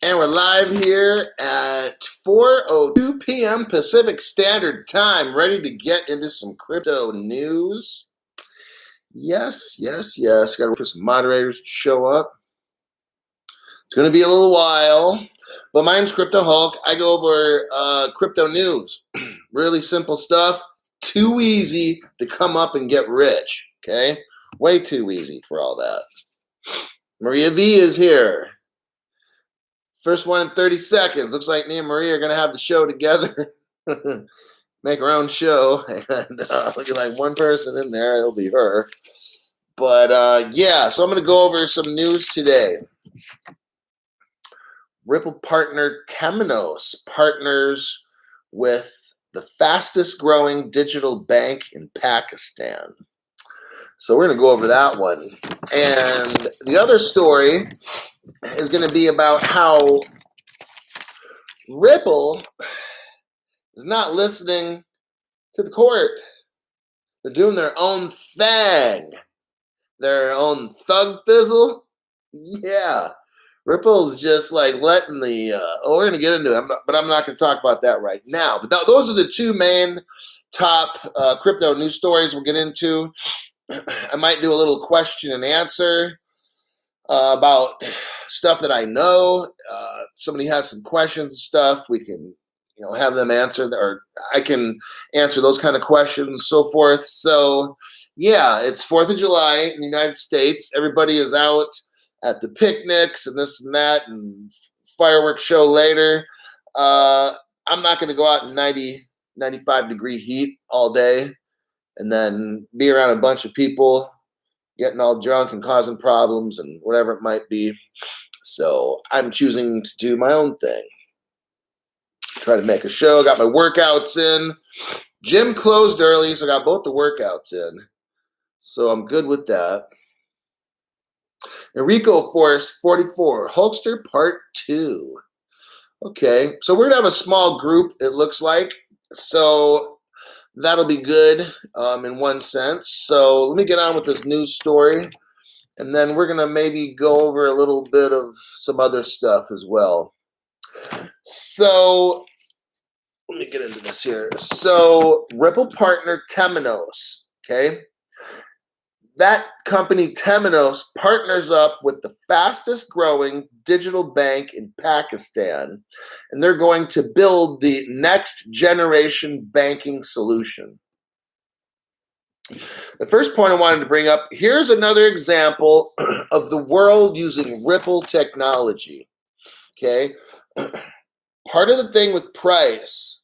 And we're live here at 4:02 p.m. Pacific Standard Time, ready to get into some crypto news. Yes. Got to wait for some moderators to show up. It's going to be a little while, but my name's Crypto Hulk. I go over crypto news. Really simple stuff. Too easy to come up and get rich, okay? Way too easy for all that. Maria V is here. First one in 30 seconds. Looks like me and Maria are going to have the show together. Make our own show. And looking like one person in there. It'll be her. But yeah, so I'm going to go over some news today. Ripple partner Temenos partners with the fastest growing digital bank in Pakistan. So we're going to go over that one. And the other story is going to be about how Ripple is not listening to the court. They're doing their own thing. Their own thug thizzle. Yeah. Ripple's just like letting the, we're going to get into it, but I'm not going to talk about that right now. But those are the two main top crypto news stories we'll get into. I might do a little question and answer about stuff that I know. If somebody has some questions and stuff, we can, have them answer, or I can answer those kind of questions, so forth. So, yeah, it's 4th of July in the United States. Everybody is out at the picnics and this and that and fireworks show later. I'm not going to go out in 95-degree heat all day and then be around a bunch of people getting all drunk and causing problems and whatever it might be. So I'm choosing to do my own thing. Try to make a show. Got my workouts in. Gym closed early, so I got both the workouts in. So I'm good with that. Enrico Force 44, Hulkster Part 2. Okay, so we're going to have a small group, it looks like. So that'll be good in one sense. So let me get on with this news story. And then we're going to maybe go over a little bit of some other stuff as well. So let me get into this here. So Ripple partner Temenos, okay? That company Temenos partners up with the fastest growing digital bank in Pakistan, and they're going to build the next generation banking solution. The first point I wanted to bring up, here's another example of the world using Ripple technology, okay? Part of the thing with price,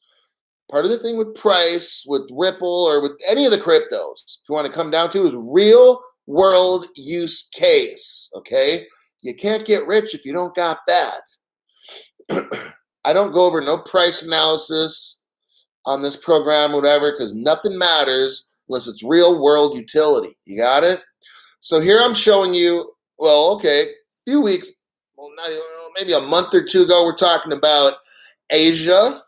with Ripple or with any of the cryptos, if you want to come down to, is real world use case, okay? You can't get rich if you don't got that. I don't go over no price analysis on this program, whatever, because nothing matters unless it's real world utility. You got it? So here I'm showing you, well, okay, a few weeks, well, not even, maybe a month or two ago, we're talking about Asia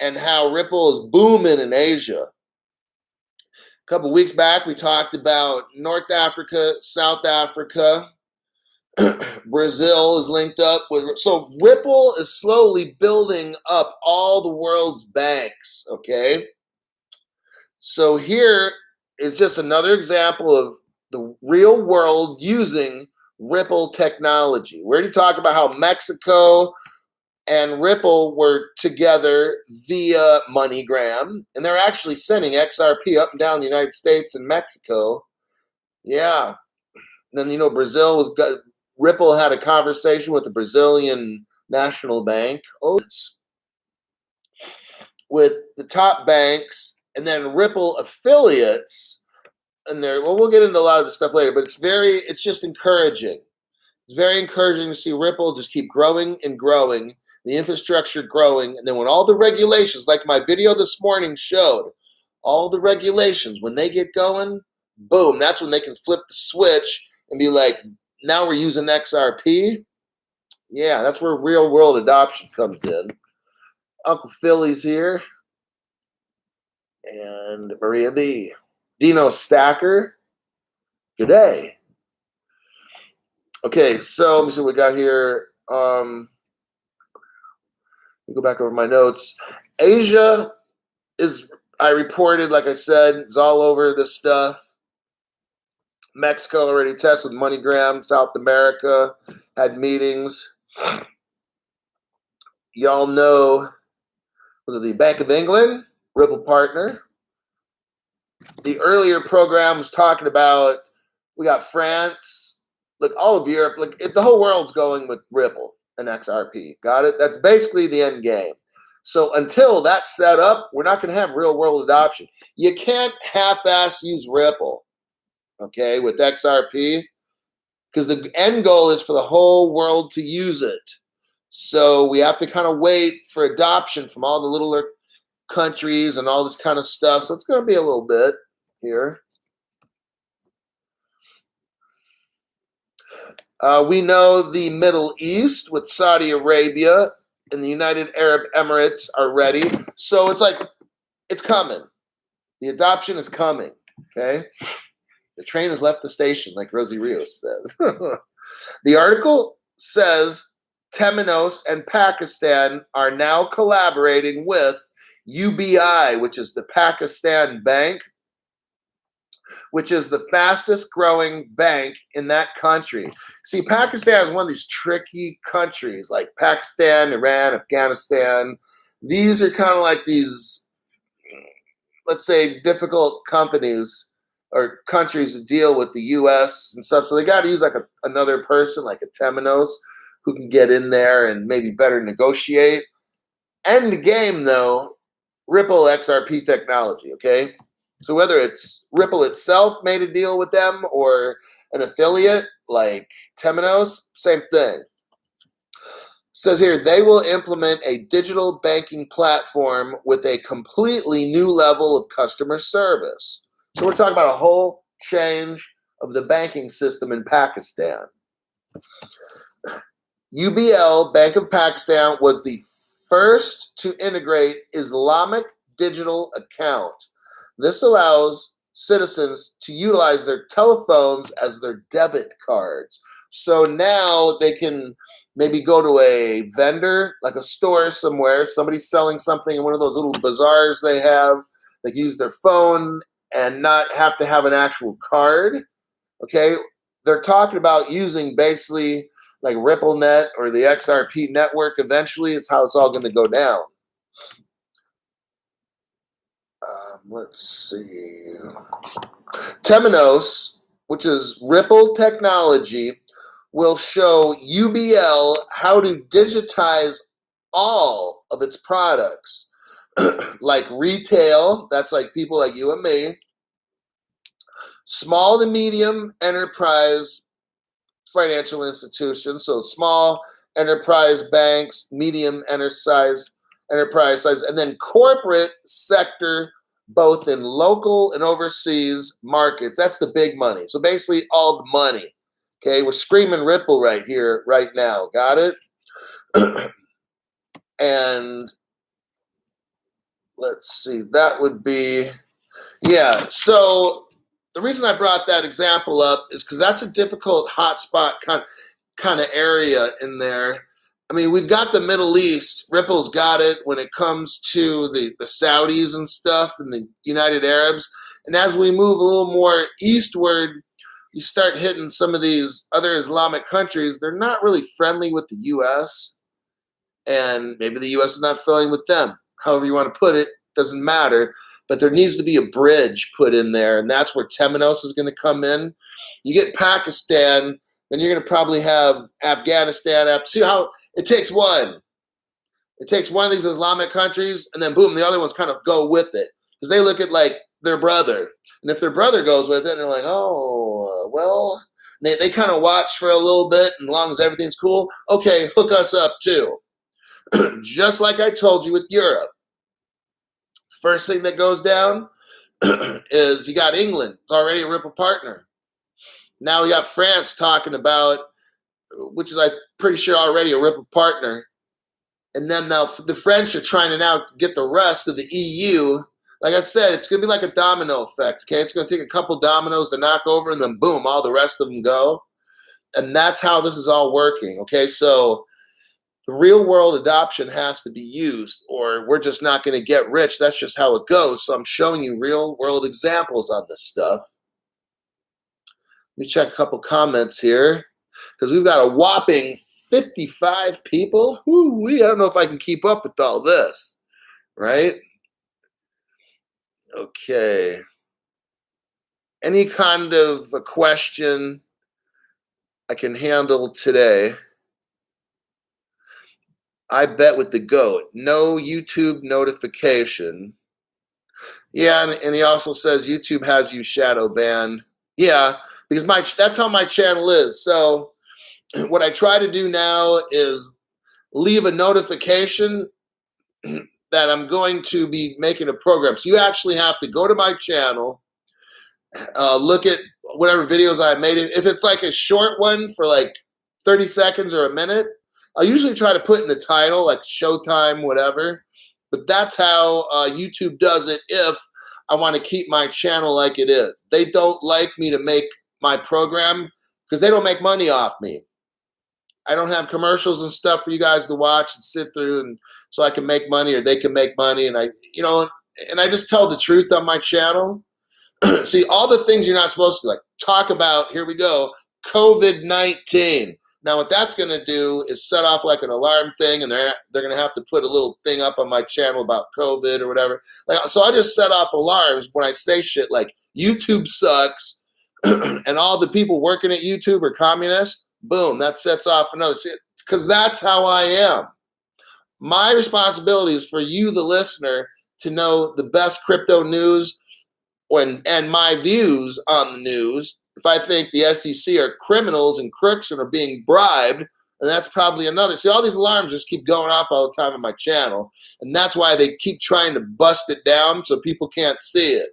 and how Ripple is booming in Asia. A couple weeks back, we talked about North Africa, South Africa. Brazil is linked up with, so Ripple is slowly building up all the world's banks, okay? So here is just another example of the real world using Ripple technology. We already talked about how Mexico and Ripple were together via MoneyGram, and they're actually sending XRP up and down the United States and Mexico. Yeah. And then, Brazil Ripple had a conversation with the Brazilian National Bank with the top banks, and then Ripple affiliates, and we'll get into a lot of the stuff later, but it's just encouraging. It's very encouraging to see Ripple just keep growing and growing, the infrastructure growing, and then when all the regulations, like my video this morning showed, all the regulations, when they get going, boom, that's when they can flip the switch and be like, now we're using XRP. Yeah, that's where real world adoption comes in. Uncle Philly's here. And Maria B. Dino Stacker. Good day. Okay, so let me see what we got here. Go back over my notes. Asia is, I reported, like I said, is all over this stuff. Mexico already tested with MoneyGram. South America had meetings. Y'all know, was it the Bank of England, Ripple partner? The earlier program was talking about, we got France, look, all of Europe, like the whole world's going with Ripple and XRP. Got it? That's basically the end game. So until that's set up, we're not going to have real world adoption. You can't half-ass use Ripple, okay, with XRP, because the end goal is for the whole world to use it. So we have to kind of wait for adoption from all the littler countries and all this kind of stuff. So it's going to be a little bit here. We know the Middle East with Saudi Arabia and the United Arab Emirates are ready. So it's like, it's coming. The adoption is coming, okay? The train has left the station, like Rosie Rios says. The article says Temenos and Pakistan are now collaborating with UBI, which is the Pakistan bank, which is the fastest growing bank in that country. See, Pakistan is one of these tricky countries, like Pakistan, Iran, Afghanistan. These are kind of like these, let's say, difficult companies or countries to deal with the U.S. and stuff. So they got to use like another person, like a Temenos, who can get in there and maybe better negotiate. End game, though, Ripple XRP technology, okay? So whether it's Ripple itself made a deal with them or an affiliate like Temenos, same thing. Says here, they will implement a digital banking platform with a completely new level of customer service. So we're talking about a whole change of the banking system in Pakistan. UBL, Bank of Pakistan, was the first to integrate Islamic digital account. This allows citizens to utilize their telephones as their debit cards. So now they can maybe go to a vendor, like a store somewhere, somebody's selling something in one of those little bazaars they have. They can use their phone and not have to have an actual card, okay? They're talking about using basically like RippleNet or the XRP network eventually. Is how it's all going to go down. Let's see. Temenos, which is Ripple technology, will show UBL how to digitize all of its products, like retail, that's like people like you and me, small to medium enterprise financial institutions, so small enterprise banks, medium enterprise size, and then corporate sector, both in local and overseas markets. That's the big money. So basically all the money. Okay, we're screaming Ripple right here, right now. Got it? And let's see, that would be, yeah. So the reason I brought that example up is because that's a difficult hotspot kind of area in there. I mean, we've got the Middle East. Ripple's got it when it comes to the Saudis and stuff and the United Arabs. And as we move a little more eastward, you start hitting some of these other Islamic countries. They're not really friendly with the U.S. And maybe the U.S. is not friendly with them. However you want to put it, doesn't matter. But there needs to be a bridge put in there, and that's where Temenos is going to come in. You get Pakistan, then you're going to probably have Afghanistan. See how it takes one. It takes one of these Islamic countries, and then boom, the other ones kind of go with it because they look at like their brother. And if their brother goes with it, they're like, oh, well, they kind of watch for a little bit, and as long as everything's cool, okay, hook us up too. Just like I told you with Europe. First thing that goes down is you got England. It's already a Ripple partner. Now we got France talking about, which is I'm pretty sure already a Ripple partner. And then now the French are trying to now get the rest of the EU. Like I said, it's going to be like a domino effect, okay? It's going to take a couple dominoes to knock over, and then boom, all the rest of them go. And that's how this is all working, okay? So The real world adoption has to be used, or we're just not going to get rich. That's just how it goes. So I'm showing you real world examples on this stuff. Let me check a couple comments here, because we've got a whopping 55 people. I don't know if I can keep up with all this, right? Okay. Any kind of a question I can handle today. I bet with the GOAT. No YouTube notification. Yeah, and he also says YouTube has you shadow ban. Yeah, because that's how my channel is. So what I try to do now is leave a notification that I'm going to be making a program. So you actually have to go to my channel, look at whatever videos I made. If it's like a short one for like 30 seconds or a minute, I'll usually try to put in the title, like Showtime, whatever. But that's how YouTube does it if I want to keep my channel like it is. They don't like me to make my program because they don't make money off me. I don't have commercials and stuff for you guys to watch and sit through, and so I can make money or they can make money. And I just tell the truth on my channel. See, all the things you're not supposed to, like, talk about, here we go, COVID-19. Now, what that's going to do is set off like an alarm thing, and they're going to have to put a little thing up on my channel about COVID or whatever. So I just set off alarms when I say shit like YouTube sucks and all the people working at YouTube are communists. Boom, that sets off another, because that's how I am. My responsibility is for you, the listener, to know the best crypto news and my views on the news. If I think the SEC are criminals and crooks and are being bribed, and that's probably another. See, all these alarms just keep going off all the time on my channel, and that's why they keep trying to bust it down so people can't see it.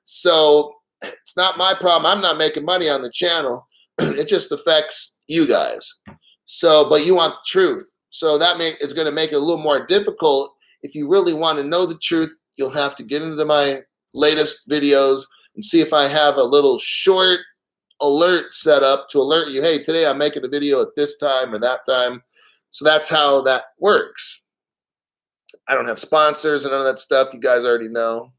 So it's not my problem. I'm not making money on the channel. It just affects you guys. So, but you want the truth. So it's going to make it a little more difficult. If you really want to know the truth, you'll have to get into my latest videos and see if I have a little short alert set up to alert you, hey, today I'm making a video at this time or that time. So that's how that works. I don't have sponsors and none of that stuff. You guys already know.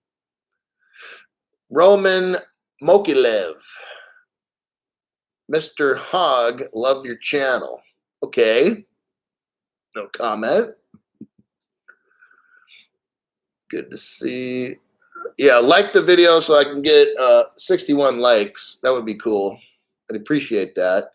Roman Mokilev. Mr. Hogg, love your channel. Okay. No comment. Good to see. Yeah, like the video so I can get 61 likes. That would be cool. I'd appreciate that.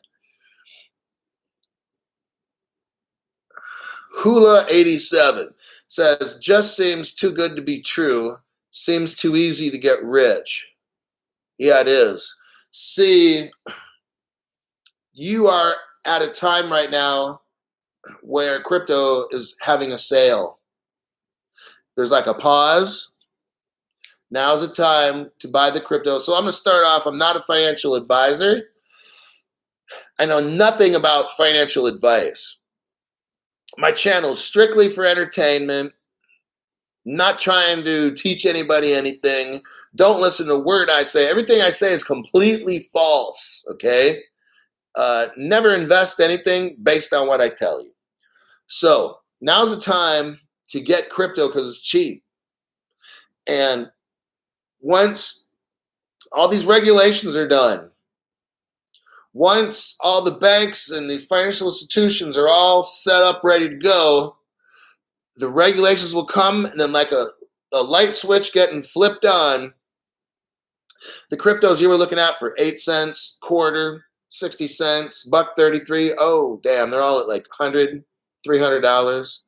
Hula87 says, just seems too good to be true. Seems too easy to get rich. Yeah, it is. See, you are at a time right now where crypto is having a sale. There's like a pause. Now's the time to buy the crypto. So I'm going to start off. I'm not a financial advisor. I know nothing about financial advice. My channel is strictly for entertainment. Not trying to teach anybody anything. Don't listen to a word I say. Everything I say is completely false, okay? Never invest anything based on what I tell you. So now's the time to get crypto because it's cheap. And once all these regulations are done, once all the banks and the financial institutions are all set up, ready to go, the regulations will come, and then like a light switch getting flipped on, the cryptos you were looking at for 8 cents, quarter, 60 cents, $1.33, oh, damn, they're all at like $100, $300,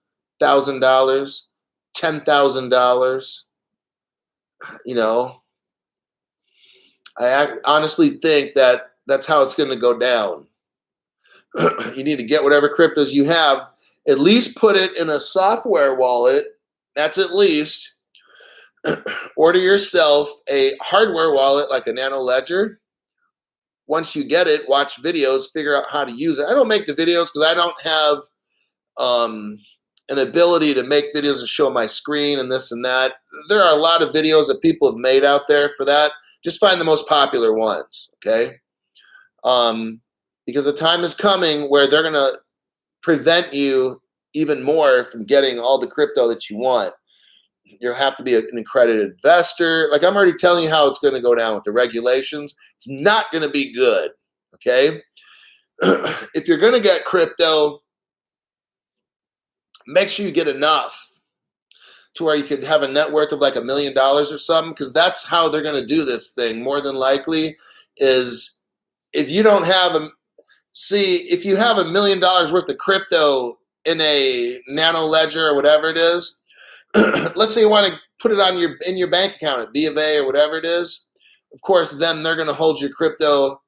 $1,000, $10,000. You know, I honestly think that that's how it's going to go down. You need to get whatever cryptos you have, at least put it in a software wallet. That's at least. Order yourself a hardware wallet like a Nano Ledger. Once you get it, watch videos, figure out how to use it. I don't make the videos because I don't have an ability to make videos and show my screen and this and that. There are a lot of videos that people have made out there for that. Just find the most popular ones, okay? Because the time is coming where they're going to prevent you even more from getting all the crypto that you want. You have to be an accredited investor. Like I'm already telling you how it's going to go down with the regulations. It's not going to be good. Okay. If you're going to get crypto, make sure you get enough to where you could have a net worth of like $1 million or something, because that's how they're going to do this thing. More than likely is if you don't have if you have $1 million worth of crypto in a nano ledger or whatever it is, let's say you want to put it on in your bank account at B of A or whatever it is, of course, then they're going to hold your crypto.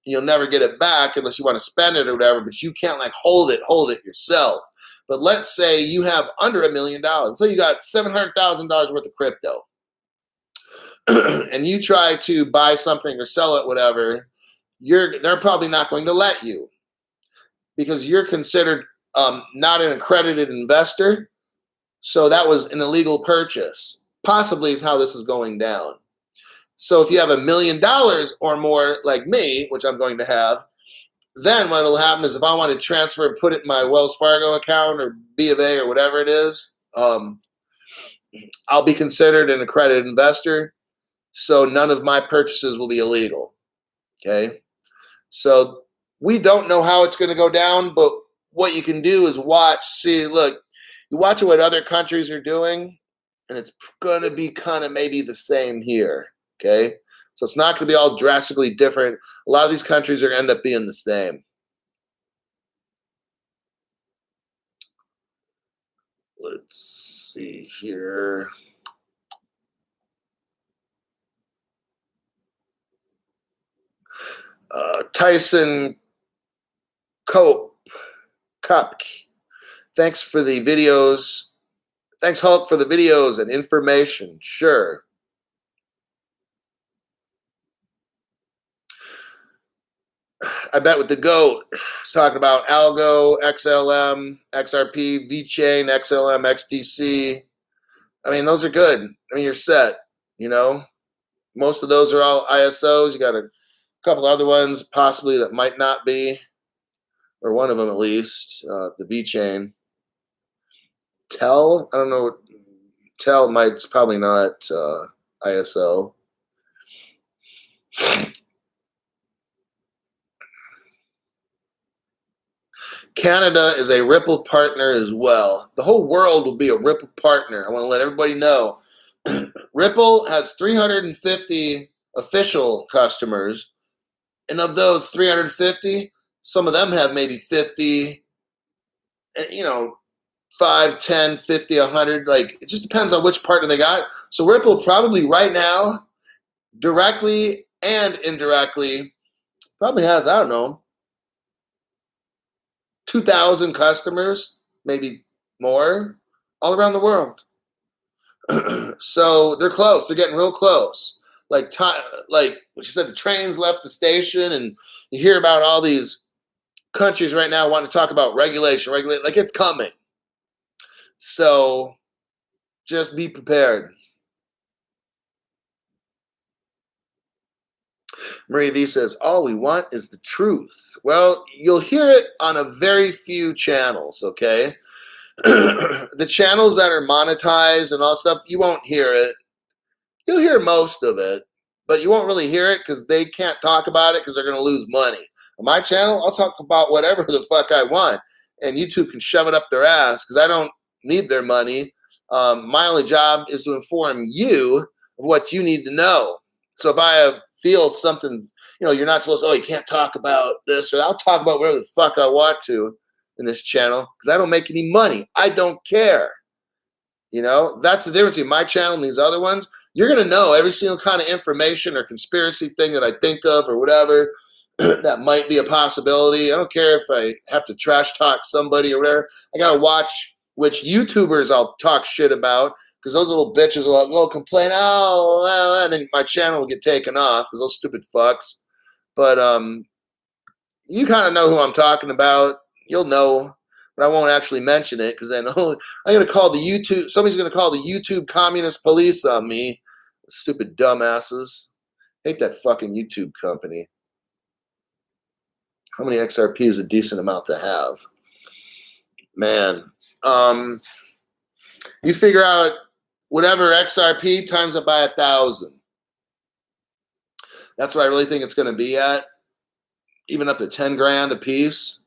You'll never get it back unless you want to spend it or whatever, but you can't like hold it yourself. But let's say you have under $1 million. So you got $700,000 worth of crypto. And you try to buy something or sell it, whatever, they're probably not going to let you because you're considered not an accredited investor. So that was an illegal purchase. Possibly is how this is going down. So if you have $1 million or more like me, which I'm going to have, then what will happen is if I want to transfer and put it in my Wells Fargo account or B of A or whatever it is, I'll be considered an accredited investor. So none of my purchases will be illegal. Okay. So we don't know how it's going to go down, but what you can do is look, you watch what other countries are doing, and it's going to be kind of maybe the same here. Okay. So it's not going to be all drastically different. A lot of these countries are going to end up being the same. Let's see here. Tyson Cup. Thanks for the videos. Thanks, Hulk, for the videos and information. Sure. I bet with the GOAT, it's talking about Algo, XLM, XRP, VChain, XLM, XDC. I mean, those are good. I mean, you're set. You know, most of those are all ISOs. You got a couple other ones possibly that might not be, or one of them at least, the VChain. Tell, I don't know. Tell it's probably not ISO. Canada is a Ripple partner as well. The whole world will be a Ripple partner. I want to let everybody know. Ripple has 350 official customers, and of those 350, some of them have maybe 50, and 5, 10, 50, 100. Like, it just depends on which partner they got. So Ripple probably right now, directly and indirectly, probably has, I don't know, 2,000 customers, maybe more, all around the world. So they're close. They're getting real close. Like what you said, the trains left the station, and you hear about all these countries right now wanting to talk about regulation. Like it's coming. So just be prepared. Marie V says, all we want is the truth. Well, you'll hear it on a very few channels, okay? The channels that are monetized and all stuff, you won't hear it. You'll hear most of it, but you won't really hear it because they can't talk about it because they're going to lose money. On my channel, I'll talk about whatever the fuck I want, and YouTube can shove it up their ass because I don't need their money. My only job is to inform you of what you need to know. So if I feel something, you're not supposed to, you can't talk about this, or I'll talk about whatever the fuck I want to in this channel because I don't make any money. I don't care. That's the difference between my channel and these other ones. You're going to know every single kind of information or conspiracy thing that I think of or whatever that might be a possibility. I don't care if I have to trash talk somebody or whatever. I got to watch which YouTubers I'll talk shit about because those little bitches will complain, and then my channel will get taken off because those stupid fucks. But you kind of know who I'm talking about. You'll know, but I won't actually mention it because then I'm going to call the YouTube. Somebody's going to call the YouTube communist police on me. Stupid dumbasses. Hate that fucking YouTube company. How many XRP is a decent amount to have? Man, you figure out whatever XRP times it by 1,000. That's what I really think it's going to be at, even up to 10 grand a piece.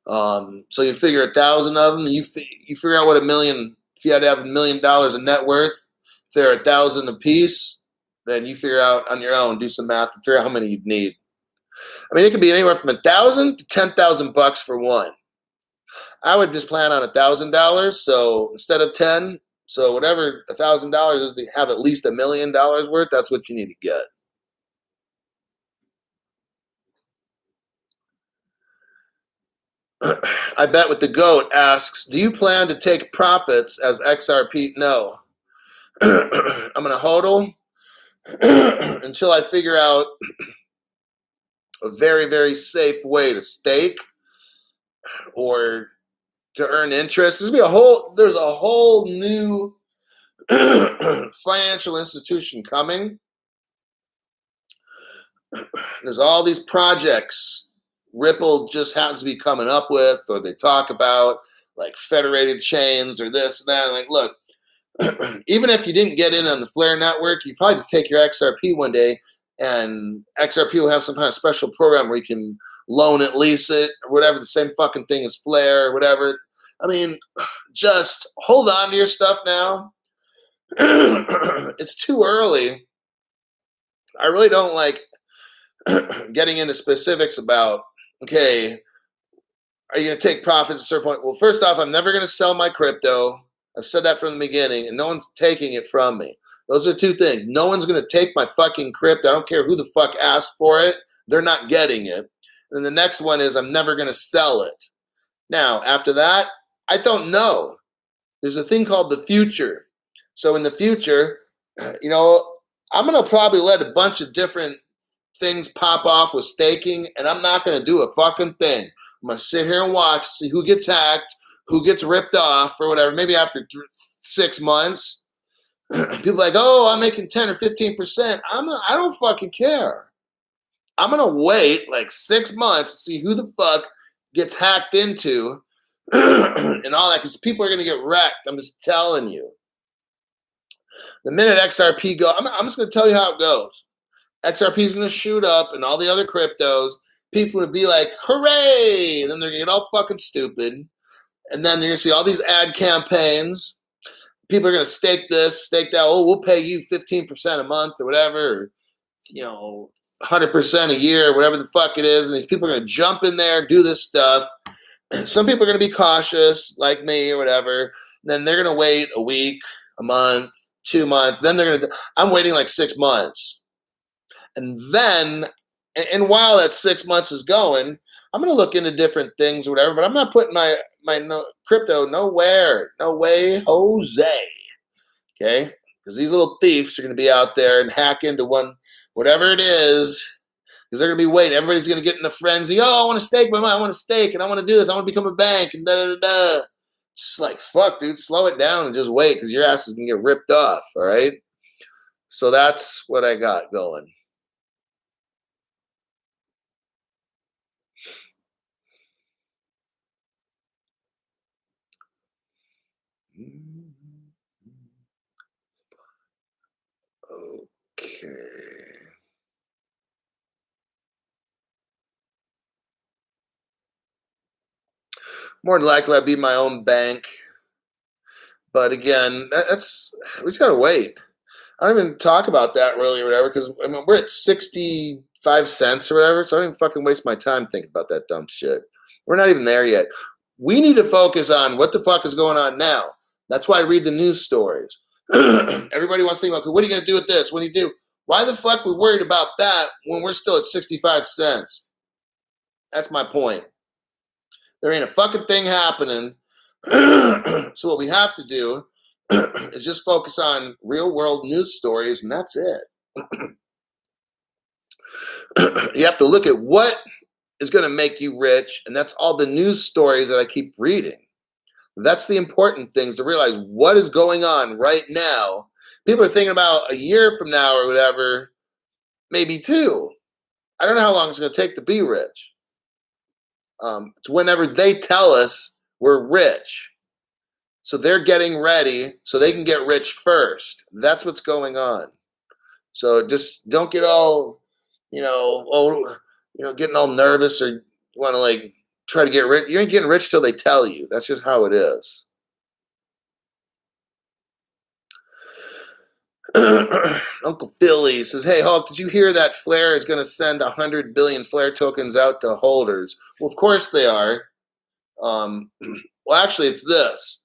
So you figure 1,000 of them, you figure out what $1 million. If you had to have $1 million in net worth, if they're 1,000 a piece, then you figure out on your own, do some math, and figure out how many you'd need. I mean, it could be anywhere from 1,000 to $10,000 for one. I would just plan on $1,000. So instead of 10, so whatever $1,000 is to have at least $1 million worth, that's what you need to get. I bet with the goat asks, do you plan to take profits as XRP? No. I'm going to hodl until I figure out a very, very safe way to stake or to earn interest. There's a whole new financial institution coming. There's all these projects Ripple just happens to be coming up with, or they talk about, like federated chains or this and that. Like, look, even if you didn't get in on the Flare network, you probably just take your XRP one day, and XRP will have some kind of special program where you can loan it, lease it, or whatever, the same fucking thing as Flare or whatever. I mean, just hold on to your stuff now. It's too early. I really don't like getting into specifics about, okay, are you going to take profits at a certain point? Well, first off, I'm never going to sell my crypto. I've said that from the beginning, and no one's taking it from me. Those are two things. No one's going to take my fucking crypto. I don't care who the fuck asked for it. They're not getting it. And the next one is I'm never going to sell it. Now, after that, I don't know. There's a thing called the future. So in the future, you know, I'm going to probably let a bunch of different things pop off with staking, and I'm not going to do a fucking thing. I'm going to sit here and watch, see who gets hacked, who gets ripped off, or whatever. Maybe after 6 months, people are like, oh, I'm making 10 or 15%. I don't fucking care. I'm going to wait like 6 months to see who the fuck gets hacked into and all that, because people are going to get wrecked. I'm just telling you. The minute XRP goes, I'm just going to tell you how it goes. XRP is going to shoot up, and all the other cryptos, people would be like, hooray! And then they're going to get all fucking stupid. And then they're going to see all these ad campaigns. People are going to stake this, stake that. Oh, we'll pay you 15% a month or whatever, or, 100% a year, whatever the fuck it is. And these people are going to jump in there, do this stuff. Some people are going to be cautious, like me or whatever. And then they're going to wait a week, a month, 2 months. Then they're going to, I'm waiting like 6 months. And then, and while that 6 months is going, I'm going to look into different things or whatever, but I'm not putting my crypto nowhere. No way, Jose. Okay? Because these little thieves are going to be out there and hack into whatever it is, because they're going to be waiting. Everybody's going to get in a frenzy. Oh, I want to stake my money. I want to stake, and I want to do this. I want to become a bank, and da-da-da-da. Just like, fuck, dude, slow it down and just wait, because your ass is going to get ripped off, all right? So that's what I got going. Okay. More than likely, I'd be my own bank. But again, we just gotta wait. I don't even talk about that really or whatever, because I mean, we're at 65 cents or whatever, so I don't even fucking waste my time thinking about that dumb shit. We're not even there yet. We need to focus on what the fuck is going on now. That's why I read the news stories. Everybody wants to think about, what are you going to do with this? What do you do? Why the fuck are we worried about that when we're still at 65 cents? That's my point. There ain't a fucking thing happening. So what we have to do is just focus on real world news stories, and that's it. You have to look at what is going to make you rich, and that's all the news stories that I keep reading. That's the important things, to realize what is going on right now. People are thinking about a year from now or whatever, maybe 2. I don't know how long it's going to take to be rich. It's whenever they tell us We're rich. So they're getting ready so they can get rich first. That's what's going on. So just don't get all, getting all nervous or want to like try to get rich. You ain't getting rich till they tell you. That's just how it is. Uncle Philly says, "Hey Hulk, did you hear that Flare is going to send 100 billion Flare tokens out to holders?" Well, of course they are. Well, actually, it's this: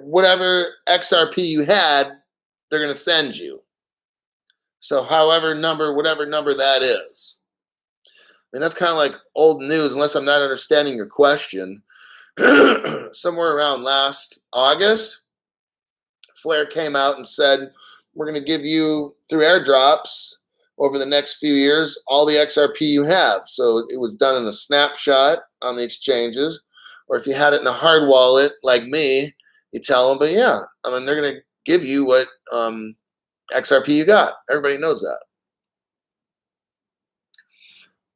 whatever XRP you had, they're going to send you. So, whatever number that is. I mean, that's kind of like old news, unless I'm not understanding your question. Somewhere around last August, Flare came out and said, we're going to give you, through airdrops over the next few years, all the XRP you have. So it was done in a snapshot on the exchanges. Or if you had it in a hard wallet like me, you tell them, but yeah, I mean, they're going to give you what XRP you got. Everybody knows that.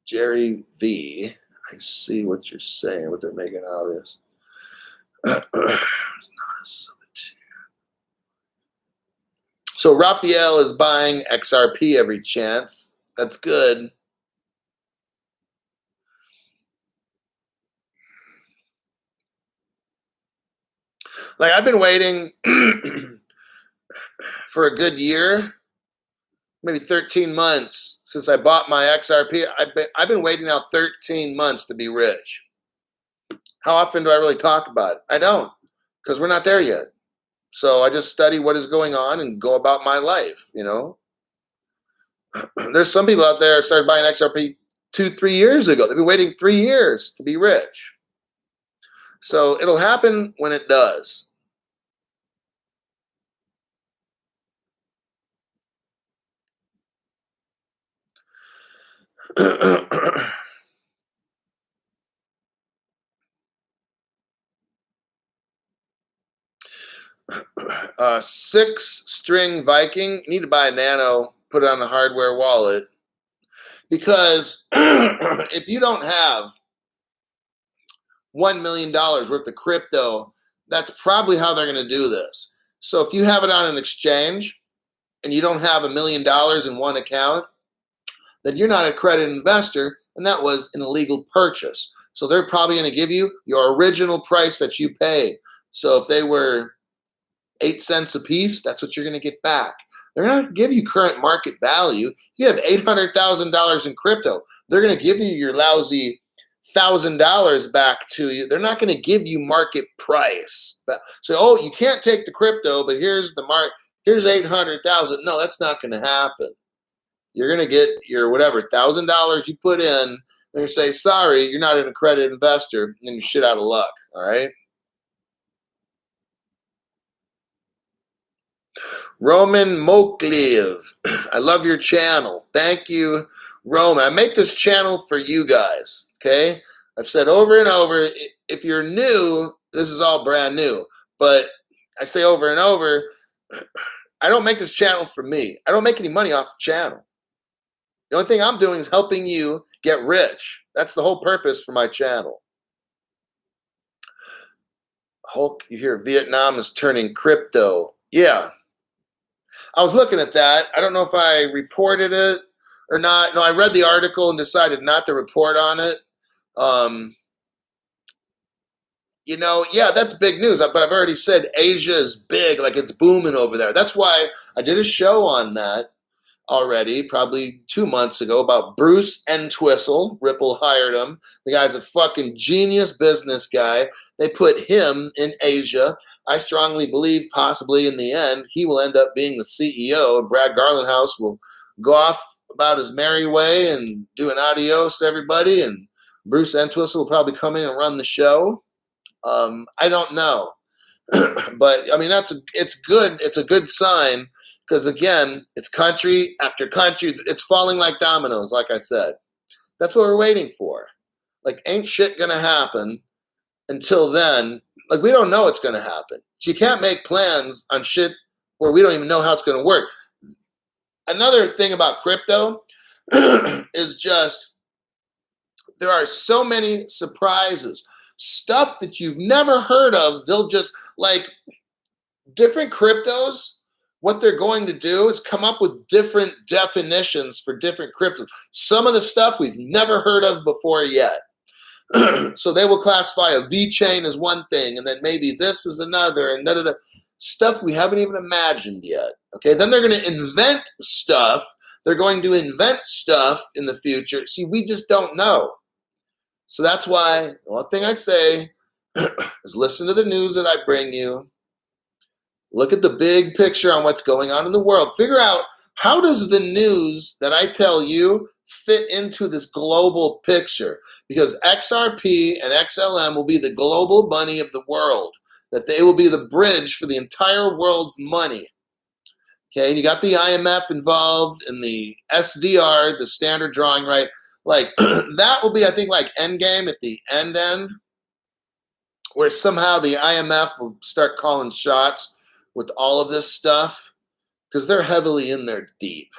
Jerry V. I see what you're saying, what they're making obvious. So Raphael is buying XRP every chance. That's good. Like I've been waiting for a good year, maybe 13 months since I bought my XRP. I've been waiting now 13 months to be rich. How often do I really talk about it? I don't, because we're not there yet. So I just study what is going on and go about my life, There's some people out there started buying XRP 2-3 years ago. They've been waiting 3 years to be rich. So it'll happen when it does. Six-string Viking. You need to buy a Nano, put it on a hardware wallet. Because if you don't have $1 million worth of crypto, that's probably how they're going to do this. So if you have it on an exchange and you don't have $1 million in one account, then you're not an accredited investor, and that was an illegal purchase. So they're probably going to give you your original price that you paid. So if they were 8 cents a piece, that's what you're going to get back. They're not going to give you current market value. You have $800,000 in crypto. They're going to give you your lousy $1,000 back to you. They're not going to give you market price. So, oh, you can't take the crypto, but here's the mark. Here's 800,000. No, that's not going to happen. You're going to get your whatever $1,000 you put in. They're going to say, sorry, you're not an accredited investor, and you're shit out of luck. All right. Roman Mokliv, I love your channel. Thank you, Roman. I make this channel for you guys, okay? I've said over and over, if you're new, this is all brand new. But I say over and over, I don't make this channel for me. I don't make any money off the channel. The only thing I'm doing is helping you get rich. That's the whole purpose for my channel. Hulk, you hear Vietnam is turning crypto. Yeah. I was looking at that. I don't know if I reported it or not. No, I read the article and decided not to report on it. Yeah, that's big news. But I've already said Asia is big, like it's booming over there. That's why I did a show on that already, probably 2 months ago, about Bruce Entwistle. Ripple hired him. The guy's a fucking genius business guy. They put him in Asia. I strongly believe possibly in the end, he will end up being the CEO, and Brad Garlandhouse will go off about his merry way and do an adios to everybody, and Bruce Entwistle will probably come in and run the show. I don't know. But I mean, it's good. It's a good sign. Because again, it's country after country. It's falling like dominoes, like I said. That's what we're waiting for. Like, ain't shit going to happen until then. Like, we don't know what's going to happen. So you can't make plans on shit where we don't even know how it's going to work. Another thing about crypto is just there are so many surprises. stuff that you've never heard of. They'll just like different cryptos. What they're going to do is come up with different definitions for different cryptos. Some of the stuff we've never heard of before yet. So they will classify a V chain as one thing, and then maybe this is another, and stuff we haven't even imagined yet. Okay, then they're going to invent stuff. They're going to invent stuff in the future. See, we just don't know. So that's why the one thing I say is listen to the news that I bring you. Look at the big picture on what's going on in the world. Figure out, how does the news that I tell you fit into this global picture? Because XRP and XLM will be the global money of the world. That they will be the bridge for the entire world's money. Okay, and you got the IMF involved and the SDR, the standard drawing right. Like that will be, I think, like endgame at the end, where somehow the IMF will start calling shots with all of this stuff, because they're heavily in there deep.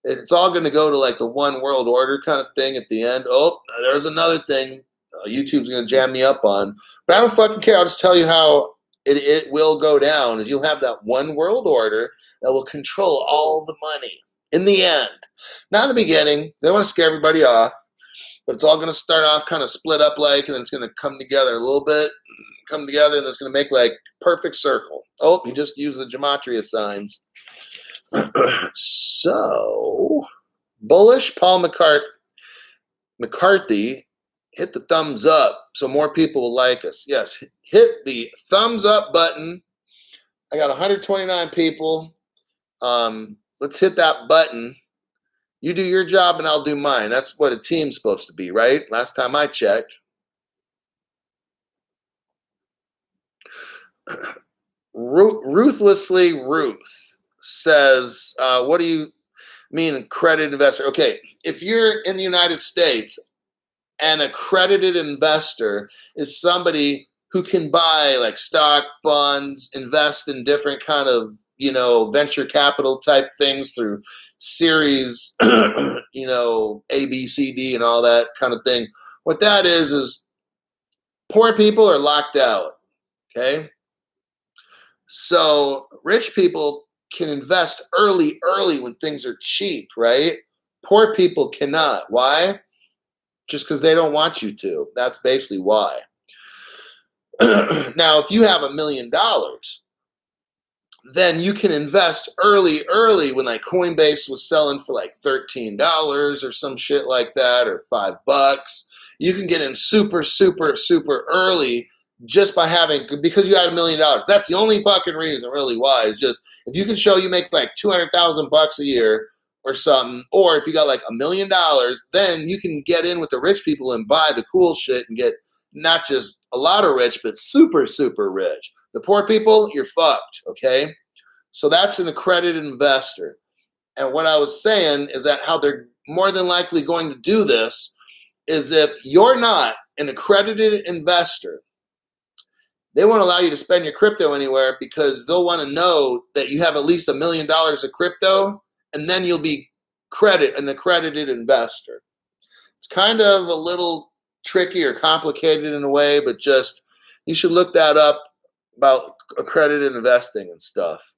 It's all going to go to like the one world order kind of thing at the end. Oh, there's another thing YouTube's going to jam me up on. But I don't fucking care. I'll just tell you how it will go down, is you'll have that one world order that will control all the money in the end. Not in the beginning. They don't want to scare everybody off. But it's all going to start off kind of split up like, and then it's going to come together a little bit, come together, and it's going to make like perfect circle. Oh, you just use the gematria signs. So, bullish Paul McCarthy, hit the thumbs up so more people will like us. Yes, hit the thumbs up button. I got 129 people. Let's hit that button. You do your job and I'll do mine. That's what a team's supposed to be, right? Last time I checked. Ruthlessly Ruth says, what do you mean accredited investor? Okay, if you're in the United States, an accredited investor is somebody who can buy like stock, bonds, invest in different kind of, venture capital type things through series, A, B, C, D, and all that kind of thing. What that is poor people are locked out, okay? So rich people can invest early when things are cheap, right? Poor people cannot. Why? Just because they don't want you to. That's basically why. Now, if you have $1 million, then you can invest early when like Coinbase was selling for like $13 or some shit like that, or $5. You can get in super early just by because you had $1 million. That's the only fucking reason really why, is just if you can show you make like $200,000 a year or something, or if you got like $1 million, then you can get in with the rich people and buy the cool shit and get not just a lot of rich, but super rich. The poor people, you're fucked, okay? So that's an accredited investor. And what I was saying is that how they're more than likely going to do this is if you're not an accredited investor, they won't allow you to spend your crypto anywhere, because they'll want to know that you have at least $1 million of crypto, and then you'll be an accredited investor. It's kind of a little tricky or complicated in a way, but just you should look that up about accredited investing and stuff.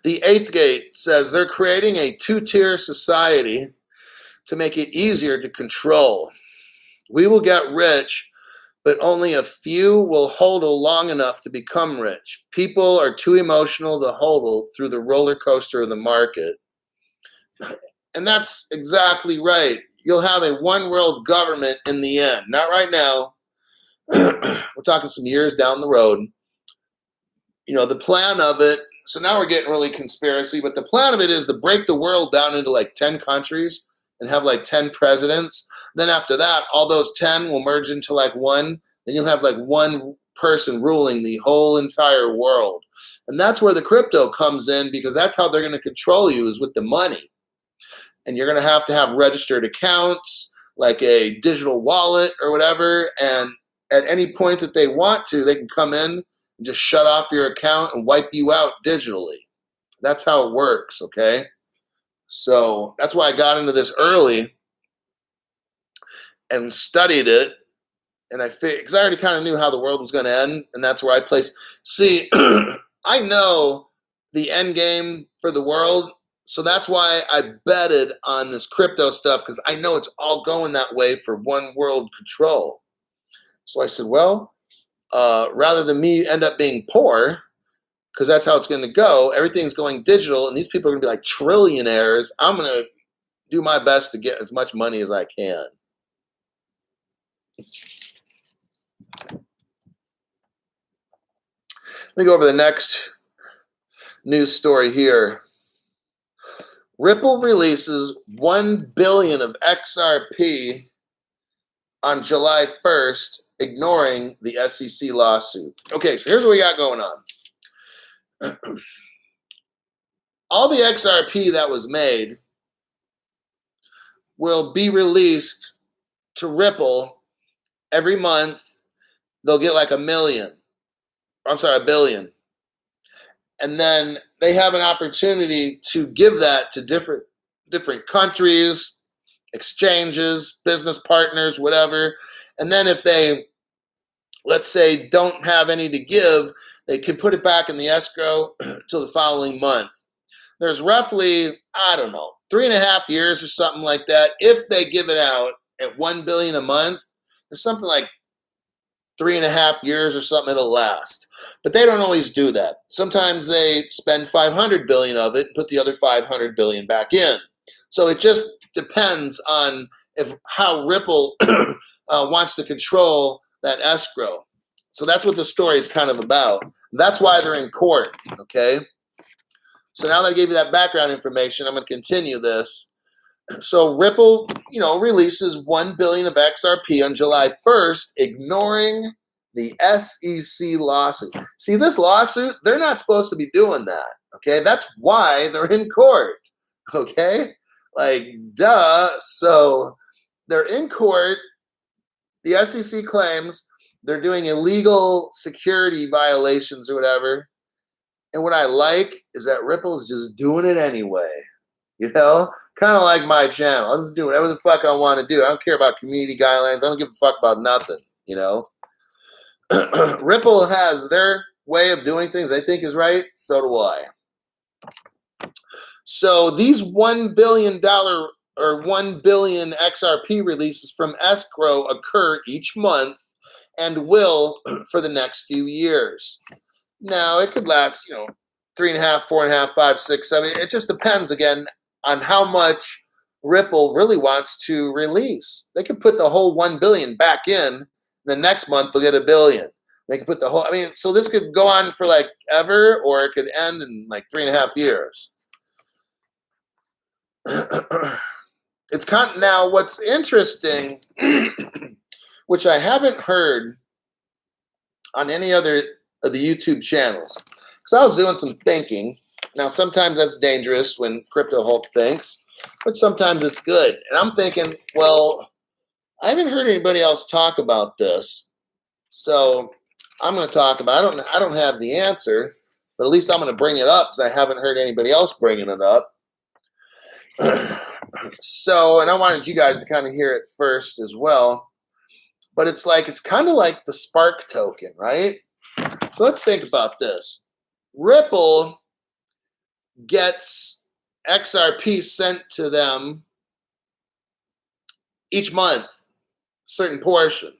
The Eighth Gate says they're creating a 2-tier society to make it easier to control. We will get rich, but only a few will hodl long enough to become rich. People are too emotional to hodl through the roller coaster of the market. And that's exactly right. You'll have a one world government in the end. Not right now. We're talking some years down the road. The plan of it, so now we're getting really conspiracy, but the plan of it is to break the world down into like 10 countries and have like 10 presidents. Then after that, all those 10 will merge into like one. Then you'll have like one person ruling the whole entire world. And that's where the crypto comes in, because that's how they're going to control you, is with the money. And you're going to have registered accounts, like a digital wallet or whatever. And at any point that they want to, they can come in and just shut off your account and wipe you out digitally. That's how it works, okay? So that's why I got into this early and studied it. And because I already kind of knew how the world was going to end, and that's where I placed. See, I know the end game for the world, so that's why I betted on this crypto stuff, because I know it's all going that way for one world control. So I said, well, rather than me end up being poor, because that's how it's going to go, everything's going digital, and these people are going to be like trillionaires. I'm going to do my best to get as much money as I can. Let me go over the next news story here. Ripple releases 1 billion of XRP on July 1st, ignoring the SEC lawsuit. Okay, so here's what we got going on. All the XRP that was made will be released to Ripple every month. They'll get like $1 billion. And then they have an opportunity to give that to different countries, exchanges, business partners, whatever. And then if they, let's say, don't have any to give, they can put it back in the escrow till the following month. There's roughly, I don't know, 3.5 years or something like that. If they give it out at 1 billion a month, there's something like 3.5 years or something it'll last. But they don't always do that. Sometimes they spend 500 billion of it and put the other 500 billion back in. So it just depends on how Ripple wants to control that escrow. So that's what the story is kind of about. That's why they're in court, okay? So now that I gave you that background information, I'm going to continue this. So Ripple, releases 1 billion of XRP on July 1st, ignoring the SEC lawsuit. See, this lawsuit, they're not supposed to be doing that, okay? That's why they're in court, okay? Like, duh. So they're in court. The SEC claims they're doing illegal security violations or whatever. And what I like is that Ripple's just doing it anyway. Kind of like my channel. I'm just doing whatever the fuck I want to do. I don't care about community guidelines. I don't give a fuck about nothing, Ripple has their way of doing things they think is right. So do I. So these $1 billion or 1 billion XRP releases from escrow occur each month and will for the next few years. Now, it could last, 3.5, 4.5, 5, 6, 7. It just depends, again, on how much Ripple really wants to release. They could put the whole 1 billion back in. The next month, they'll get $1 billion. They could put the whole, so this could go on for like ever, or it could end in like 3.5 years. It's now what's interesting, which I haven't heard on any other of the YouTube channels, because I was doing some thinking. Now, sometimes that's dangerous when Crypto Hulk thinks, but sometimes it's good. And I'm thinking, well, I haven't heard anybody else talk about this, so I'm going to talk about it. I don't have the answer, but at least I'm going to bring it up because I haven't heard anybody else bringing it up. So, and I wanted you guys to kind of hear it first as well. But it's kind of like the Spark token, right? So let's think about this. Ripple gets XRP sent to them each month, a certain portion.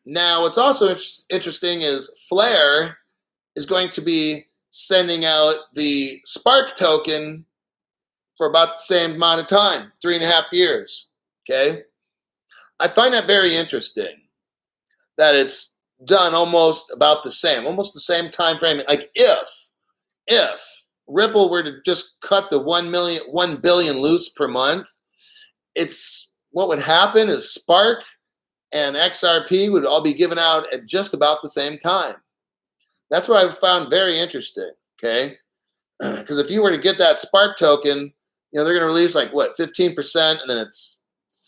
Now, what's also interesting is Flare is going to be sending out the Spark token for about the same amount of time, 3.5 years, okay? I find that very interesting, that it's done almost about the same time frame. Like if Ripple were to just cut the 1 billion loose per month, what would happen is Spark and XRP would all be given out at just about the same time. That's what I've found very interesting, okay? Because if you were to get that Spark token, they're going to release 15%, and then it's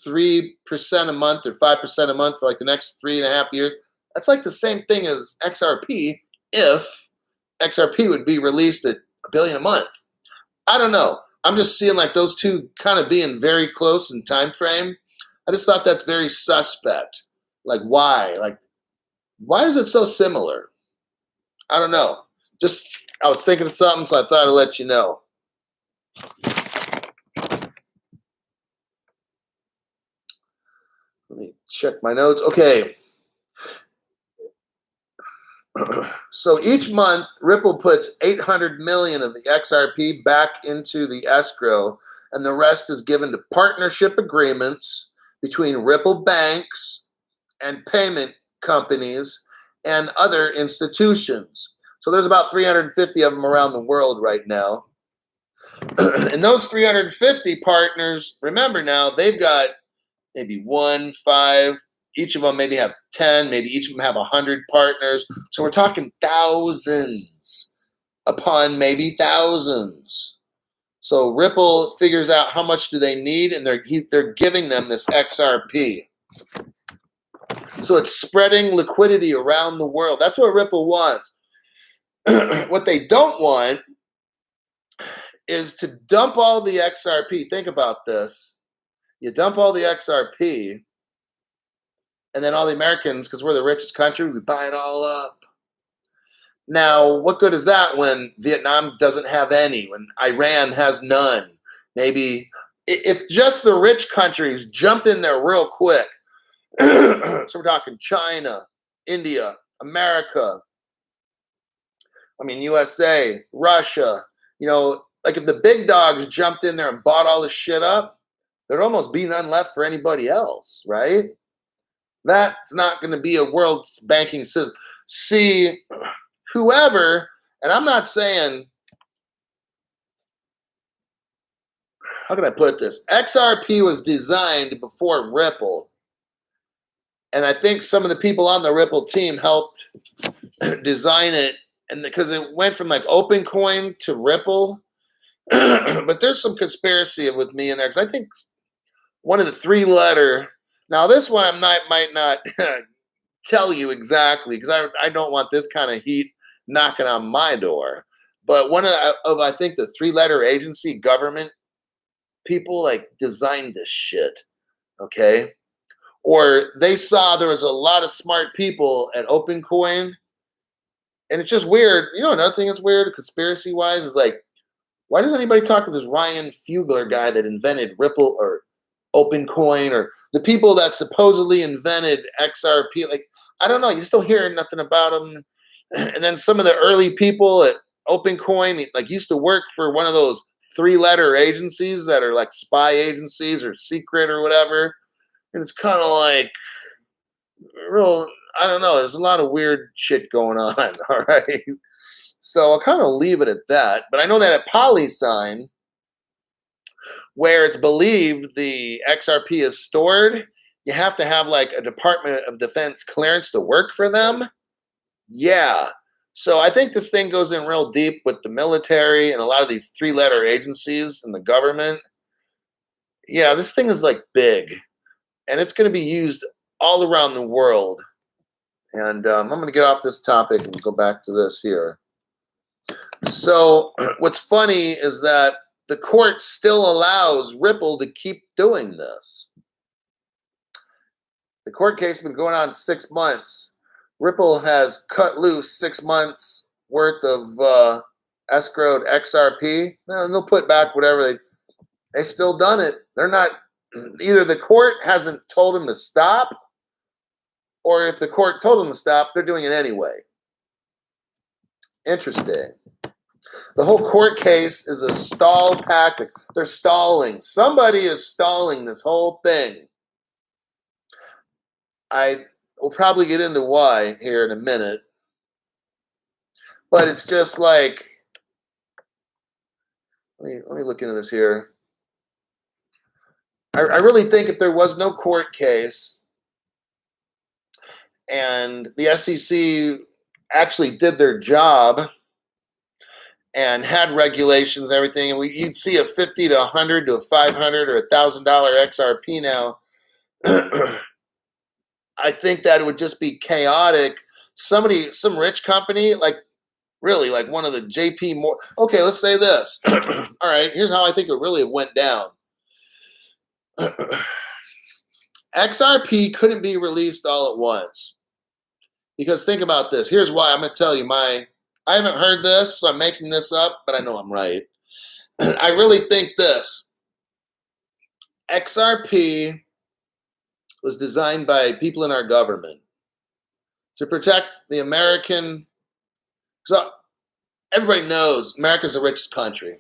3% a month or 5% a month for like the next 3.5 years. That's like the same thing as XRP if XRP would be released at $1 billion a month. I don't know. I'm just seeing like those two kind of being very close in time frame. I just thought that's very suspect. Like why? Like why is it so similar? I don't know. Just I was thinking of something, so I thought I'd let you know. Let me check my notes. Okay. So each month, Ripple puts 800 million of the XRP back into the escrow, and the rest is given to partnership agreements between Ripple banks and payment companies and other institutions. So there's about 350 of them around the world right now. And those 350 partners, remember now, they've got maybe 1, 5, each of them maybe have 10, maybe each of them have 100 partners. So we're talking thousands upon maybe thousands. So Ripple figures out how much do they need, and they're giving them this XRP. So it's spreading liquidity around the world. That's what Ripple wants. What they don't want is to dump all the XRP. Think about this. You dump all the XRP, and then all the Americans, because we're the richest country, we buy it all up. Now, what good is that when Vietnam doesn't have any, when Iran has none? Maybe if just the rich countries jumped in there real quick. So we're talking China, India, America, USA, Russia. Like if the big dogs jumped in there and bought all this shit up, there'd almost be none left for anybody else, right? That's not going to be a world banking system. See, whoever, and I'm not saying, how can I put this? XRP was designed before Ripple. And I think some of the people on the Ripple team helped design it. And because it went from like OpenCoin to Ripple. But there's some conspiracy with me in there. Because I think one of the 3-letter, now this one might not tell you exactly, because I don't want this kind of heat knocking on my door. But one of I think the 3-letter agency government people like designed this shit, okay? Or they saw there was a lot of smart people at OpenCoin, and it's just weird. Another thing that's weird, conspiracy-wise, is like, why does anybody talk to this Ryan Fugler guy that invented Ripple or OpenCoin, or the people that supposedly invented XRP? Like, I don't know. You just don't hear nothing about them. And then some of the early people at OpenCoin, like, used to work for one of those 3-letter agencies that are like spy agencies or secret or whatever. And it's kind of like real, I don't know. There's a lot of weird shit going on. All right. So I'll kind of leave it at that. But I know that at PolySign, where it's believed the XRP is stored, you have to have like a Department of Defense clearance to work for them. Yeah. So I think this thing goes in real deep with the military and a lot of these 3-letter agencies and the government. Yeah, this thing is like big, and it's going to be used all around the world. And I'm going to get off this topic and go back to this here. So what's funny is that the court still allows Ripple to keep doing this. The court case has been going on 6 months. Ripple has cut loose 6 months worth of escrowed XRP. No, they'll put back whatever they've still done it. They're not, either the court hasn't told them to stop, or if the court told them to stop, they're doing it anyway. Interesting. The whole court case is a stall tactic. They're stalling. Somebody is stalling this whole thing. I will probably get into why here in a minute. But it's just like, let me look into this here. I really think if there was no court case and the SEC actually did their job and had regulations and everything, and you'd see a 50 to 100 to a 500 or $1,000 XRP now. I think that it would just be chaotic. Some rich company, like Really, like one of the JP more. Okay, let's say this. All right, here's how I think it really went down. XRP couldn't be released all at once because think about this. Here's why. I'm going to tell you I haven't heard this, so I'm making this up, but I know I'm right. I really think this. XRP was designed by people in our government to protect the American. So everybody knows America's the richest country.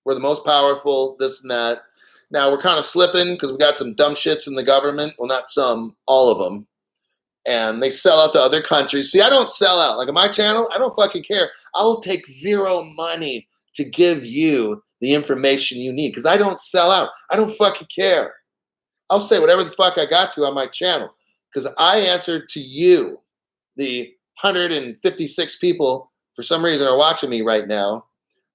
We're the most powerful, this and that. Now we're kind of slipping because we got some dumb shits in the government. Well, not some, all of them. And they sell out to other countries. See, I don't sell out. Like on my channel, I don't fucking care. I'll take zero money to give you the information you need because I don't sell out. I don't fucking care. I'll say whatever the fuck I got to on my channel because I answer to you, the 156 people for some reason are watching me right now.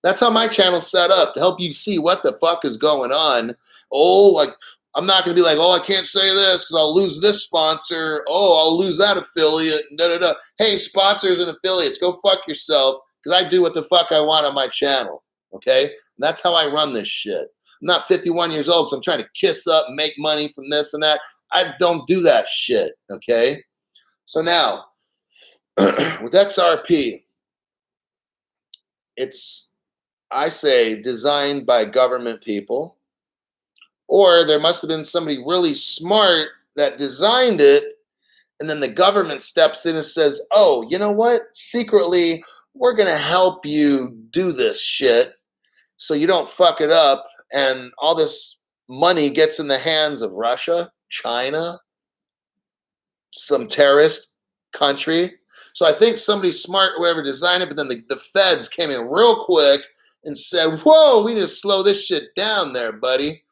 That's how my channel's set up to help you see what the fuck is going on. Oh, like I'm not going to be like, oh, I can't say this because I'll lose this sponsor. Oh, I'll lose that affiliate. Da, da, da. Hey, sponsors and affiliates, go fuck yourself because I do what the fuck I want on my channel. Okay? And that's how I run this shit. I'm not 51 years old, so I'm trying to kiss up and make money from this and that. I don't do that shit. Okay? So now, with XRP, it's, I say, designed by government people. Or there must have been somebody really smart that designed it, and then the government steps in and says, oh, you know what? Secretly, we're going to help you do this shit so you don't fuck it up, and all this money gets in the hands of Russia, China, some terrorist country. So I think somebody smart, whoever designed it, but then the feds came in real quick and said, whoa, we need to slow this shit down there, buddy.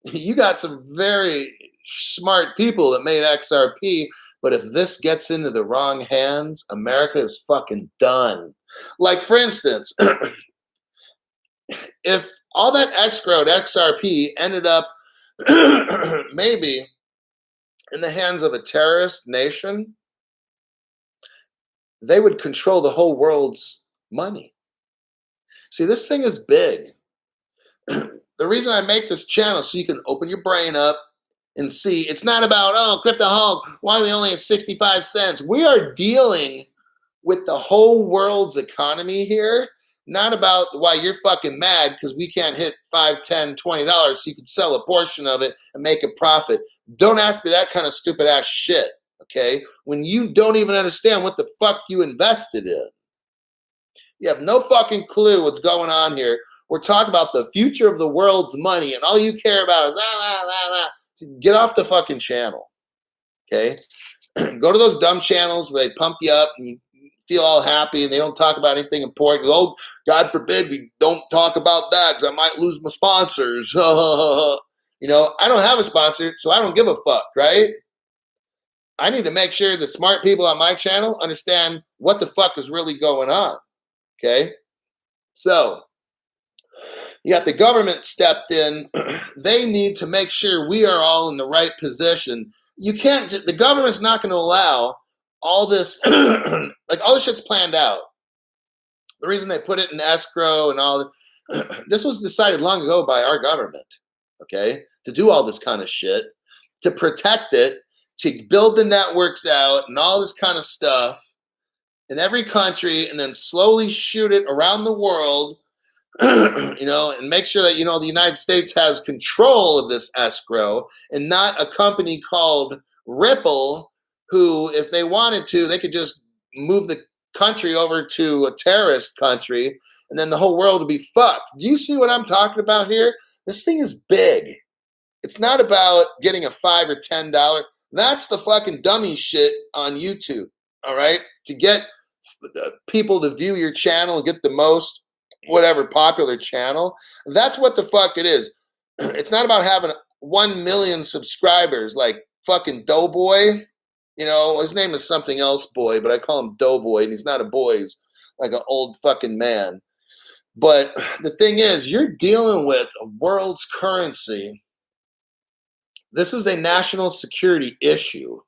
You got some very smart people that made XRP, but if this gets into the wrong hands, America is fucking done. Like, for instance, if all that escrowed XRP ended up maybe in the hands of a terrorist nation, they would control the whole world's money. See, this thing is big. The reason I make this channel so you can open your brain up and see it's not about, oh, crypto hog, why are we only at 65 cents? We are dealing with the whole world's economy here, not about why you're fucking mad because we can't hit $5, $10, $20 so you can sell a portion of it and make a profit. Don't ask me that kind of stupid ass shit, okay? When you don't even understand what the fuck you invested in. You have no fucking clue what's going on here. We're talking about the future of the world's money, and all you care about is get off the fucking channel. Okay? Go to those dumb channels where they pump you up and you feel all happy and they don't talk about anything important. Oh, God forbid we don't talk about that because I might lose my sponsors. You know, I don't have a sponsor, so I don't give a fuck, right? I need to make sure the smart people on my channel understand what the fuck is really going on. Okay? So, you got the government stepped in. They need to make sure we are all in the right position. You can't, the government's not going to allow all this, like all this shit's planned out. The reason they put it in escrow and all, this was decided long ago by our government, okay, to do all this kind of shit, to protect it, to build the networks out and all this kind of stuff in every country and then slowly shoot it around the world. You know, and make sure that, you know, the United States has control of this escrow and not a company called Ripple who, if they wanted to, they could just move the country over to a terrorist country and then the whole world would be fucked. Do you see what I'm talking about here? This thing is big. It's not about getting a $5 or $10. That's the fucking dummy shit on YouTube, all right? To get people to view your channel and get the most whatever popular channel, that's what the fuck it is. It's not about having 1 million subscribers like fucking Doughboy. You know, his name is something else, boy, but I call him Doughboy, and he's not a boy. He's like an old fucking man. But the thing is, you're dealing with a world's currency. This is a national security issue.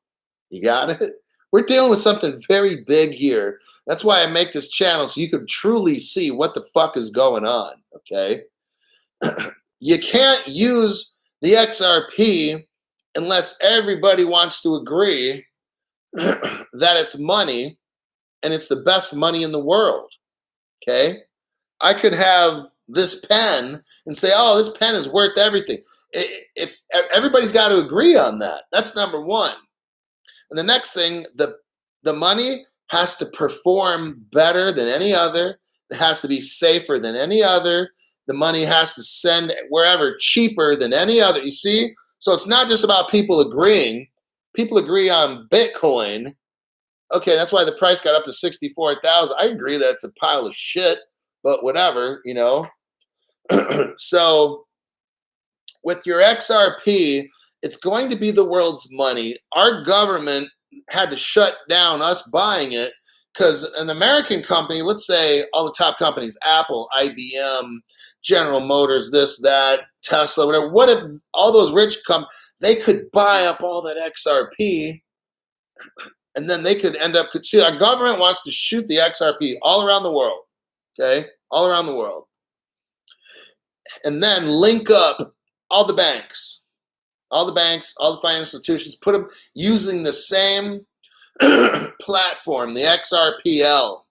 You got it? We're dealing with something very big here. That's why I make this channel, so you can truly see what the fuck is going on, okay? You can't use the XRP unless everybody wants to agree that it's money and it's the best money in the world, okay? I could have this pen and say, oh, this pen is worth everything. If everybody's got to agree on that, that's number one. And the next thing, the money has to perform better than any other. It has to be safer than any other. The money has to send wherever cheaper than any other. You see? So it's not just about people agreeing. People agree on Bitcoin. Okay, that's why the price got up to 64,000. I agree that it's a pile of shit, but whatever, you know. So with your XRP, it's going to be the world's money. Our government had to shut down us buying it because an American company, let's say all the top companies, Apple, IBM, General Motors, this, that, Tesla, whatever. What if all those rich they could buy up all that XRP and then they could end up, see, our government wants to shoot the XRP all around the world, okay? All around the world. And then link up all the banks, all the financial institutions, put them using the same platform, the XRPL.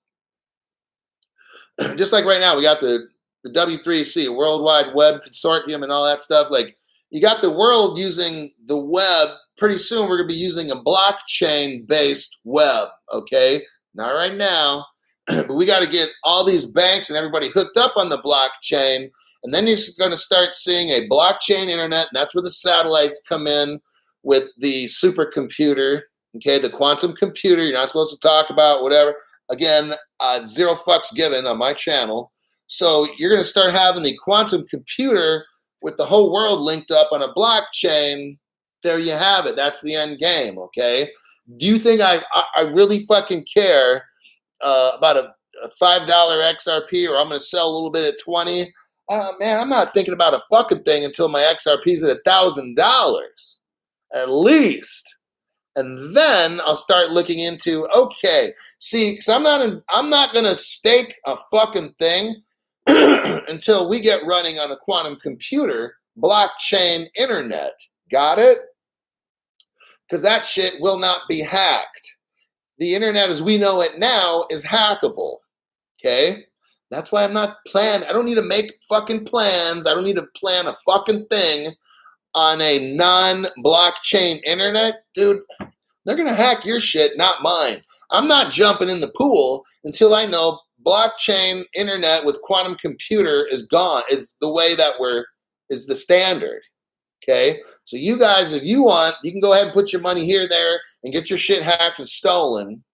Just like right now, we got the W3C, World Wide Web Consortium and all that stuff. Like, you got the world using the web. Pretty soon, we're going to be using a blockchain-based web, okay? Not right now, but we got to get all these banks and everybody hooked up on the blockchain. And then you're going to start seeing a blockchain internet, and that's where the satellites come in with the supercomputer, okay, the quantum computer. You're not supposed to talk about whatever. Again, zero fucks given on my channel. So you're going to start having the quantum computer with the whole world linked up on a blockchain. There you have it. That's the end game, okay? Do you think I really fucking care about a $5 XRP, or I'm going to sell a little bit at 20? Man, I'm not thinking about a fucking thing until my XRP's at $1,000 at least, and then I'll start looking into, okay, see, because I'm not gonna stake a fucking thing until we get running on a quantum computer, blockchain internet. Got it? Because that shit will not be hacked. The internet as we know it now is hackable. Okay? That's why I'm not planning. I don't need to make fucking plans. I don't need to plan a fucking thing on a non-blockchain internet. Dude, they're going to hack your shit, not mine. I'm not jumping in the pool until I know blockchain internet with quantum computer is gone, is the way that is the standard. Okay? So you guys, if you want, you can go ahead and put your money here, there, and get your shit hacked and stolen.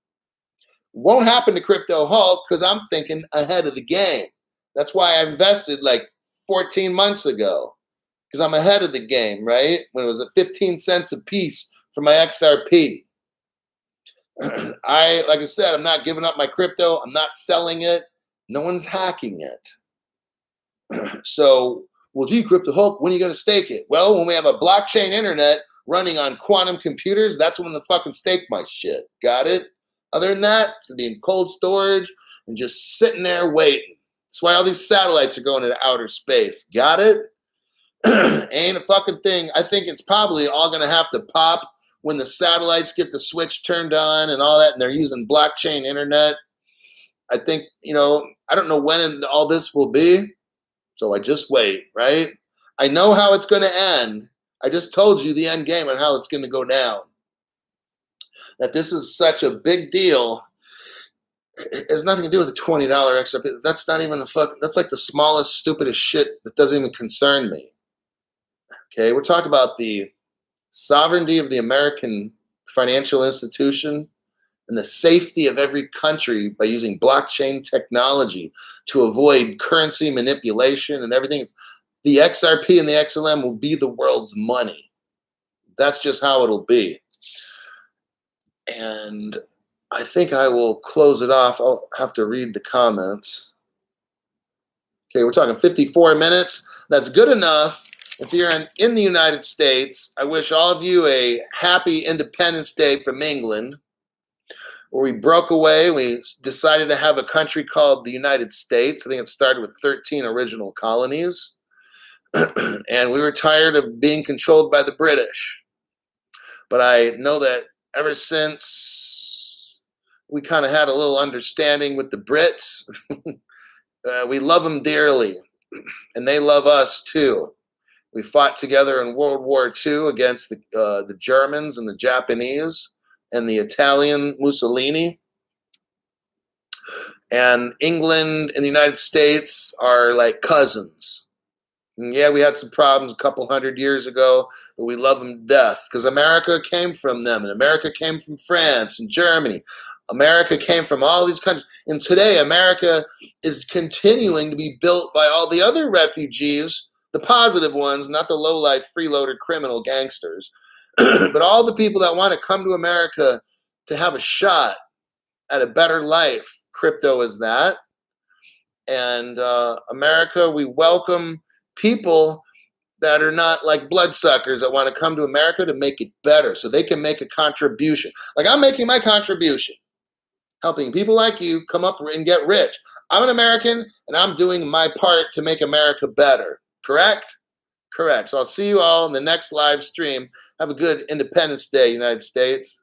Won't happen to Crypto Hulk because I'm thinking ahead of the game. That's why I invested like 14 months ago, because I'm ahead of the game, right? When it was at 15 cents a piece for my XRP. Like I said, I'm not giving up my crypto. I'm not selling it. No one's hacking it. So, well, gee, Crypto Hulk, when are you going to stake it? Well, when we have a blockchain internet running on quantum computers, that's when the fucking stake my shit. Got it? Other than that, it's going to be in cold storage and just sitting there waiting. That's why all these satellites are going into outer space. Got it? Ain't a fucking thing. I think it's probably all going to have to pop when the satellites get the switch turned on and all that, and they're using blockchain internet. I think, I don't know when all this will be, so I just wait, right? I know how it's going to end. I just told you the end game and how it's going to go down. That this is such a big deal. It has nothing to do with the $20 XRP. That's not even that's like the smallest, stupidest shit that doesn't even concern me. Okay, we're talking about the sovereignty of the American financial institution and the safety of every country by using blockchain technology to avoid currency manipulation and everything. The XRP and the XLM will be the world's money. That's just how it'll be. And I think I will close it off. I'll have to read the comments. Okay, we're talking 54 minutes. That's good enough. If you're in the United States, I wish all of you a happy Independence Day from England. where we broke away. We decided to have a country called the United States. I think it started with 13 original colonies. And we were tired of being controlled by the British. But I know that ever since we kind of had a little understanding with the Brits, we love them dearly, and they love us too. We fought together in World War II against the Germans and the Japanese and the Italian Mussolini. And England and the United States are like cousins. And yeah, we had some problems a couple hundred years ago, but we love them to death because America came from them, and America came from France and Germany. America came from all these countries. And today, America is continuing to be built by all the other refugees, the positive ones, not the low-life, freeloader, criminal gangsters, but all the people that want to come to America to have a shot at a better life. Crypto is that. And America, we welcome people that are not like bloodsuckers that want to come to America to make it better so they can make a contribution. Like I'm making my contribution, helping people like you come up and get rich. I'm an American and I'm doing my part to make America better. Correct? Correct. So I'll see you all in the next live stream. Have a good Independence Day, United States.